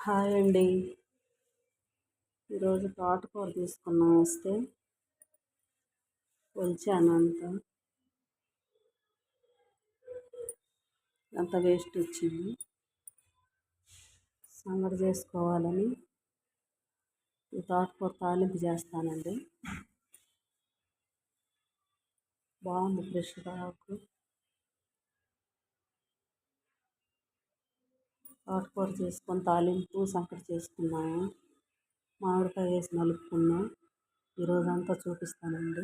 Hi అండి. ఈరోజు తోటకూర తీసుకున్నాం వస్తే ఒలిచాను అంత వేస్ట్ వచ్చింది. సంగటి చేసుకోవాలని ఈ తోటకూర తాలింపు చేస్తానండి. బాగుంది ఫ్రెష్గా ఆకు. తోటకూర చేసుకొని తాలింపు సంగటి చేసుకున్నాము. మామిడికాయ వేసి నలుపుకున్నాం. ఈరోజంతా చూపిస్తానండి.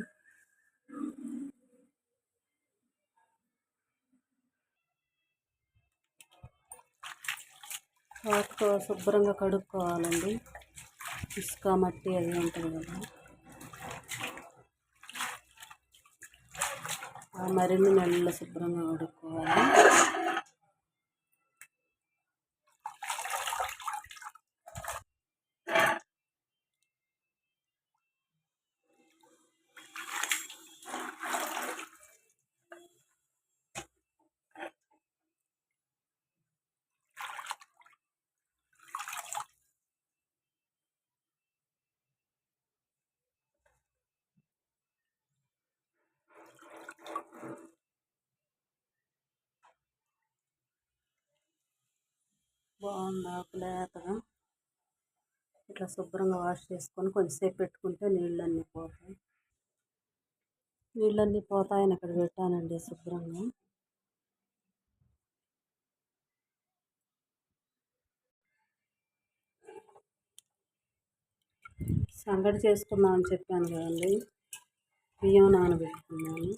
తోటకూర శుభ్రంగా కడుక్కోవాలండి. ఇసుక మట్టి అది ఉంటుంది కదా, మరిన్ని నెలలు శుభ్రంగా కడుక్కోవాలి. బాగుంది ఆకు లేతగా. ఇట్లా శుభ్రంగా వాష్ చేసుకొని కొంచెంసేపు పెట్టుకుంటే నీళ్ళన్నీ పోతాయని ఇక్కడ పెట్టానండి శుభ్రంగా. సంగటి చేసుకున్నామని చెప్పాను కదండి, బియ్యం నానబెట్టుకున్నాను.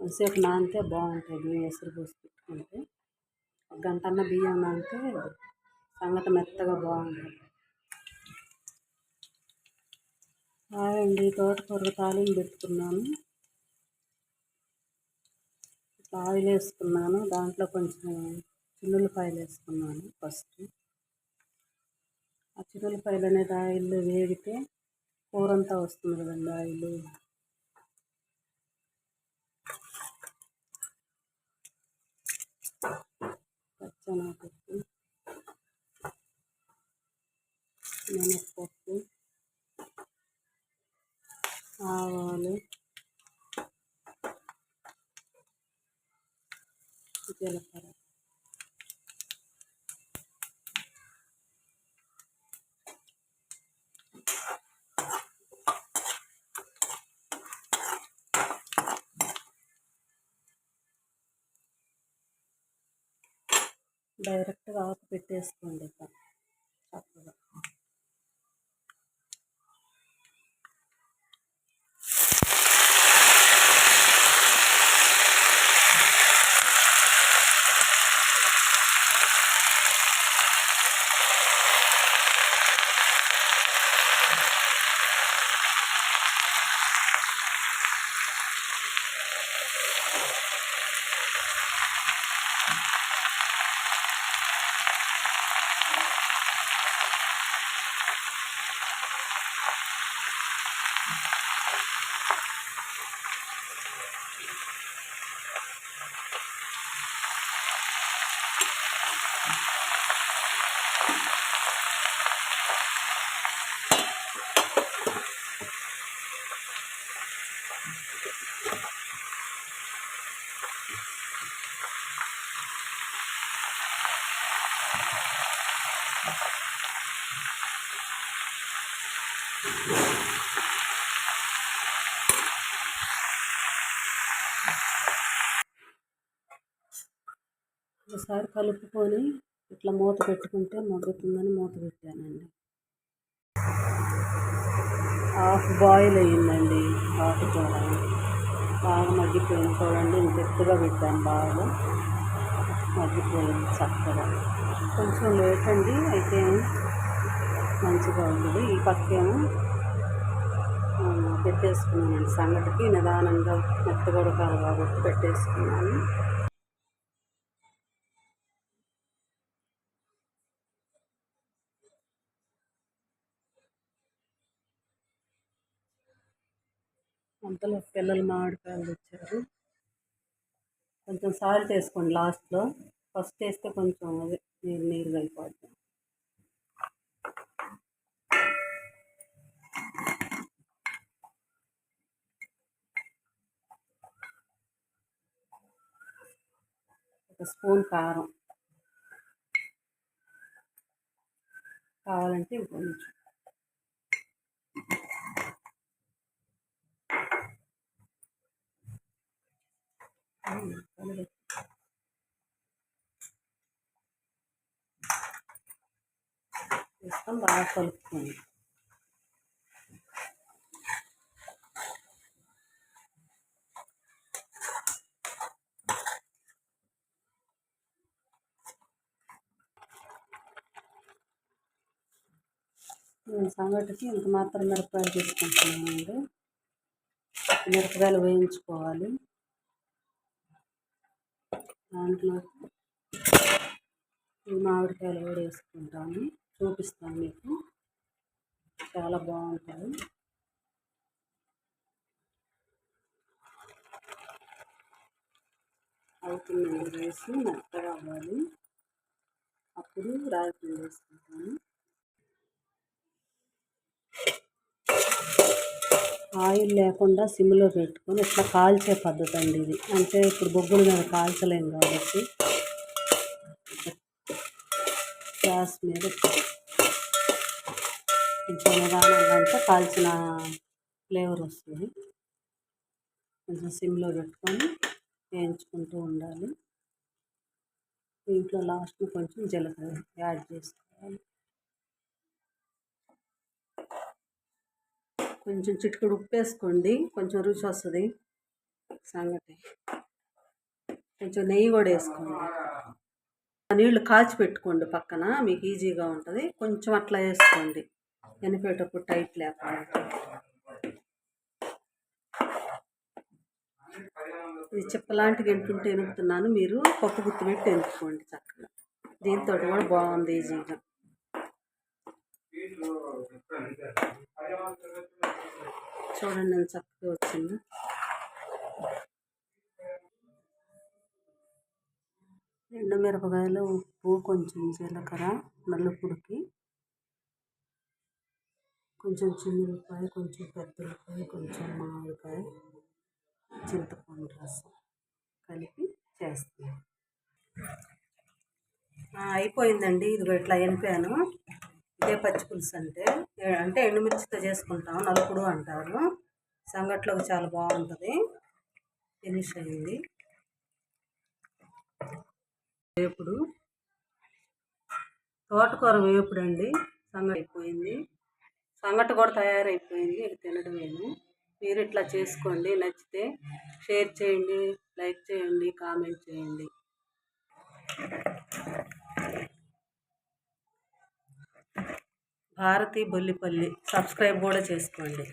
కొంతసేపు నానితే బాగుంటుంది. బియ్యం ఎసురు పోసి పెట్టుకుంటే ఒక గంట బియ్యం నానితే సంగటి మెత్తగా బాగుంటుంది. అండి, తోటకూర తాలింపు పెట్టుకున్నాను. ఆయిల్ వేసుకున్నాను. దాంట్లో కొంచెం చిన్నులపాయలు వేసుకున్నాను ఫస్ట్. ఆ చిన్నులపాయలు అనేది ఆయిల్లో వేగితే కూరంతా వస్తుంది కదండి ఆయిల్. పచ్చనపప్పు, మినప్పప్పు, ఆవాలు, జీలకర్ర, డైరెక్ట్గా ఆకు పెట్టేసుకోండి చక్కగా. ఒకసారి కలుపుకొని ఇట్లా మూత పెట్టుకుంటే మగ్గుతుందని మూత పెట్టానండి. హాఫ్ బాయిల్ అయ్యిందండి ఆకుకూర. బాగా మగ్గిపోయింది చూడండి. ఇంత ఎత్తుగా పెట్టాను, బాగా మగ్గిపోయింది చక్కగా. కొంచెం లేట్ అండి, అయితే మంచిగా ఉంటుంది. ఈ పక్కేమో పెట్టేసుకున్నానండి సంగటికి. నిదానంగా మెత్తగా ఉడకాలి కాబట్టి పెట్టేసుకున్నాను. అంతలో పిల్లలు మామిడికాయలు తెచ్చారు. కొంచెం సాల్ట్ వేసుకోండి లాస్ట్లో. ఫస్ట్ వేస్తే కొంచెం అదే నీరు నీరుగా అయిపోద్ది. ఒక స్పూన్ కారం కావాలంటే ఇంకొంచెం. వేసుకొని బాగా కలుపుకోండి. నేను సంగటికి ఇంత మాత్రం మిరపకాయలు తీసుకుంటున్నానండి. మిరపకాయలు వేయించుకోవాలి. దాంట్లో ఈ మామిడికాయలు కూడా వేసుకుంటాను, చూపిస్తాను మీకు. చాలా బాగుంటుంది. అవుతుందండి రైస్ మెత్తగా అవ్వాలి, అప్పుడు రాగి పిండి వేసుకుంటాను. ఆయిల్ లేకుండా సిమ్లో పెట్టుకొని ఇట్లా కాల్చే పద్ధతి అండి ఇది. అంటే ఇప్పుడు బొగ్గుల మీద కాల్చలేం కాబట్టి గ్యాస్ మీద కొంచెం నిదానంగా అంటే కాల్చిన ఫ్లేవర్ వస్తుంది. కొంచెం సిమ్లో పెట్టుకొని వేయించుకుంటూ ఉండాలి. దీంట్లో లాస్ట్లో కొంచెం జీలకర్ర యాడ్ చేసుకోవాలి. కొంచెం చిటికెడు ఉప్పు వేసుకోండి, కొంచెం రుచి వస్తుంది సంగటి. కొంచెం నెయ్యి కూడా వేసుకోండి. నీళ్లు కాచి పెట్టుకోండి పక్కన, మీకు ఈజీగా ఉంటుంది. కొంచెం అట్లా వేసుకోండి ఎనిపేటప్పుడు టైట్ లేకుండా. ఇది చిప్పలాంటివి ఎంటుంటే ఎనుపుతున్నాను, మీరు పప్పు గుత్తి పెట్టి ఎనుపుకోండి చక్కగా. దీంతో కూడా బాగుంది ఈజీగా. చూడండి నేను చక్కగా వచ్చింది. ఎండుమిరపకాయలు, ఉప్పు, కొంచెం జీలకర్ర, నలుపుడికి, కొంచెం చిన్నులపాయ, కొంచెం పెద్దలపాయ, కొంచెం మామిడికాయ, చింతపండు రసం కలిపి చేస్తాను. అయిపోయిందండి. ఇది ఇట్లా ఎనిపాను. ఇదే పచ్చి పులుసు అంటే అంటే ఎండుమిర్చితో చేసుకుంటాం, నలుపుడు అంటారు. సంగట్లోకి చాలా బాగుంటుంది. ఫినిష్ అయింది. వేపుడు, తోటకూర వేపుడు అండి. సంగటి అయిపోయింది. సంగటి కూడా తయారైపోయింది, ఇక తినడమేను. మీరు ఇట్లా చేసుకోండి. నచ్చితే షేర్ చేయండి, లైక్ చేయండి, కామెంట్ చేయండి. భారతి బొల్లిపల్లి సబ్స్క్రైబ్ కూడా చేసుకోండి.